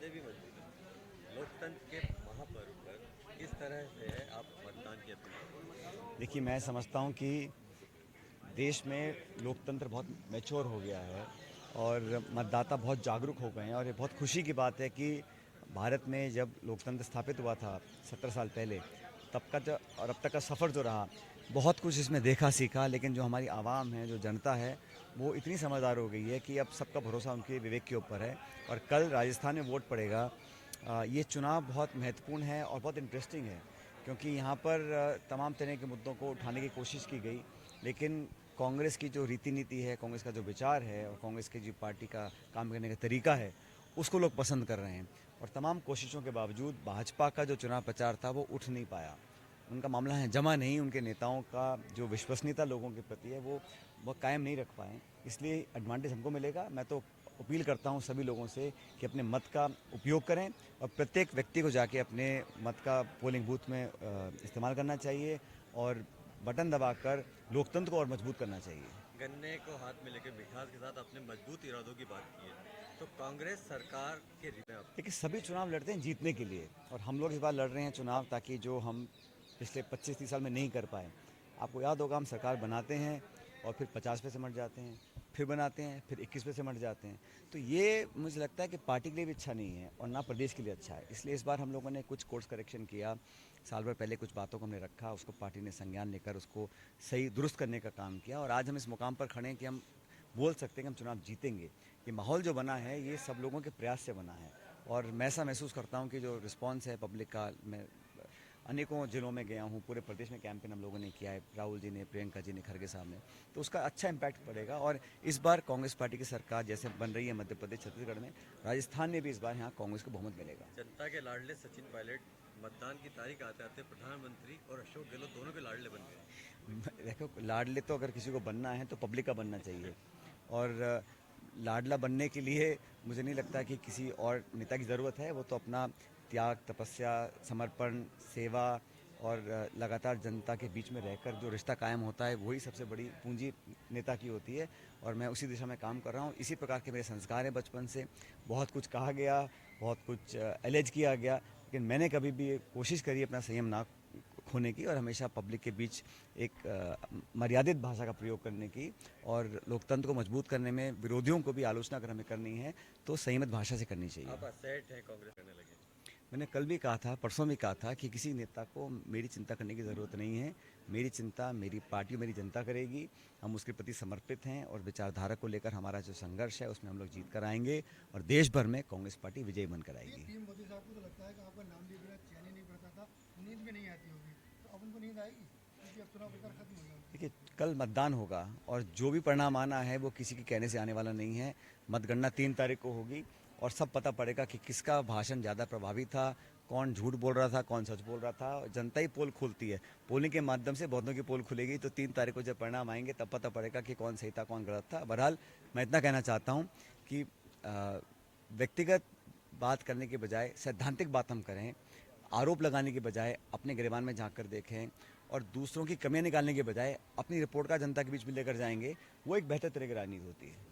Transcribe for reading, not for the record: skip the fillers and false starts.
बुनियादें भी मजबूत हैं। लोकतंत्र के महापर्व पर किस तरह से आप मतदान की अपील करेंगे? देखिए, मैं समझता हूँ कि देश में लोकतंत्र बहुत मैच्योर हो गया है और मतदाता बहुत जागरूक हो गए हैं और ये बहुत खुशी की बात है कि भारत में जब लोकतंत्र स्थापित हुआ था 17 साल पहले, तब का जो और अब तक का सफ़र जो रहा, बहुत कुछ इसमें देखा सीखा। लेकिन जो हमारी आवाम है, जो जनता है, वो इतनी समझदार हो गई है कि अब सबका भरोसा उनके विवेक के ऊपर है। और कल राजस्थान में वोट पड़ेगा। ये चुनाव बहुत महत्वपूर्ण है और बहुत इंटरेस्टिंग है, क्योंकि यहाँ पर तमाम तरह के मुद्दों को उठाने की कोशिश की गई। लेकिन कांग्रेस की जो रीति नीति है, कांग्रेस का जो विचार है और कांग्रेस की जो पार्टी का काम करने का तरीका है, उसको लोग पसंद कर रहे हैं। और तमाम कोशिशों के बावजूद भाजपा का जो चुनाव प्रचार था वो उठ नहीं पाया। उनका मामला है जमा नहीं, उनके नेताओं का जो विश्वसनीयता लोगों के प्रति है वो कायम नहीं रख पाए। इसलिए एडवांटेज हमको मिलेगा। मैं तो अपील करता हूं सभी लोगों से कि अपने मत का उपयोग करें और प्रत्येक व्यक्ति को जाके अपने मत का पोलिंग बूथ में इस्तेमाल करना चाहिए और बटन दबाकर लोकतंत्र को और मजबूत करना चाहिए। गन्ने को हाथ में लेकर मिठास के साथ अपने मजबूत इरादों की बात की है, तो कांग्रेस सरकार के में आप देखिए, सभी चुनाव लड़ते हैं जीतने के लिए और हम लोग इस बार लड़ रहे हैं चुनाव ताकि जो हम पिछले 25-30 साल में नहीं कर पाए। आपको याद होगा, हम सरकार बनाते हैं और फिर 50 पे सिमट जाते हैं, फिर बनाते हैं, फिर 21 पे सिमट जाते हैं। तो ये मुझे लगता है कि पार्टी के लिए भी अच्छा नहीं है और ना प्रदेश के लिए अच्छा है। इसलिए इस बार हम लोगों ने कुछ कोर्स करेक्शन किया। साल भर पहले कुछ बातों को हमने रखा, उसको पार्टी ने संज्ञान लेकर उसको सही दुरुस्त करने का काम किया और आज हम इस मुकाम पर खड़े हैं कि हम बोल सकते हैं कि हम चुनाव जीतेंगे। ये माहौल जो बना है, ये सब लोगों के प्रयास से बना है और मैं ऐसा महसूस करता हूँ कि जो रिस्पांस है पब्लिक का, मैं अनेकों जिलों में गया हूँ, पूरे प्रदेश में कैंपेन हम लोगों ने किया है, राहुल जी ने, प्रियंका जी ने, खड़गे साहब ने, तो उसका अच्छा इम्पैक्ट पड़ेगा। और इस बार कांग्रेस पार्टी की सरकार जैसे बन रही है मध्य प्रदेश, छत्तीसगढ़ में, राजस्थान में भी इस बार यहाँ कांग्रेस को बहुमत मिलेगा। जनता के लाडले सचिन पायलट मतदान की तारीख आते आते प्रधानमंत्री और अशोक गहलोत दोनों के लाडले बन गए। देखो, लाडले तो अगर किसी को बनना है तो पब्लिक का बनना चाहिए और लाडला बनने के लिए मुझे नहीं लगता कि किसी और नेता की ज़रूरत है। वो तो अपना त्याग, तपस्या, समर्पण, सेवा और लगातार जनता के बीच में रहकर जो रिश्ता कायम होता है, वही सबसे बड़ी पूंजी नेता की होती है और मैं उसी दिशा में काम कर रहा हूँ। इसी प्रकार के मेरे संस्कार हैं बचपन से। बहुत कुछ कहा गया, बहुत कुछ एलेज किया गया, लेकिन मैंने कभी भी कोशिश करी अपना संयम ना खोने की और हमेशा पब्लिक के बीच एक मर्यादित भाषा का प्रयोग करने की और लोकतंत्र को मजबूत करने में विरोधियों को भी आलोचना अगर हमें करनी है तो संयमित भाषा से करनी चाहिए। आप असैट हैं कांग्रेस करने लगे। मैंने कल भी कहा था, परसों भी कहा था कि किसी नेता को मेरी चिंता करने की ज़रूरत नहीं है। मेरी चिंता मेरी पार्टी, मेरी जनता करेगी। हम उसके प्रति समर्पित हैं और विचारधारा को लेकर हमारा जो संघर्ष है उसमें हम लोग जीत कर आएंगे और देश भर में कांग्रेस पार्टी विजयी बनकर आएगी। पीएम मोदी साहब को तो लगता है कि आपका नाम लिए बिना चैन ही नहीं पड़ता था, नींद भी नहीं आती होगी, तो अब उनको नींद आएगी क्योंकि अब चुनाव प्रचार खत्म हो गया। देखिए, कल मतदान होगा और जो भी परिणाम आना है वो किसी के कहने से आने वाला नहीं है। मतगणना 3 तारीख को होगी और सब पता पड़ेगा कि किसका भाषण ज़्यादा प्रभावी था, कौन झूठ बोल रहा था, कौन सच बोल रहा था। जनता ही पोल खोलती है, पोलिंग के माध्यम से बहुतों की पोल खुलेगी। तो 3 तारीख को जब परिणाम आएंगे तब पता पड़ेगा कि कौन सही था, कौन गलत था। बहरहाल मैं इतना कहना चाहता हूँ कि व्यक्तिगत बात करने के बजाय सैद्धांतिक बात हम करें, आरोप लगाने के बजाय अपने गिरेबान में झांक कर देखें और दूसरों की कमियां निकालने के बजाय अपनी रिपोर्ट का जनता के बीच में लेकर जाएंगे, वो एक बेहतर तरह की राजनीति होती है।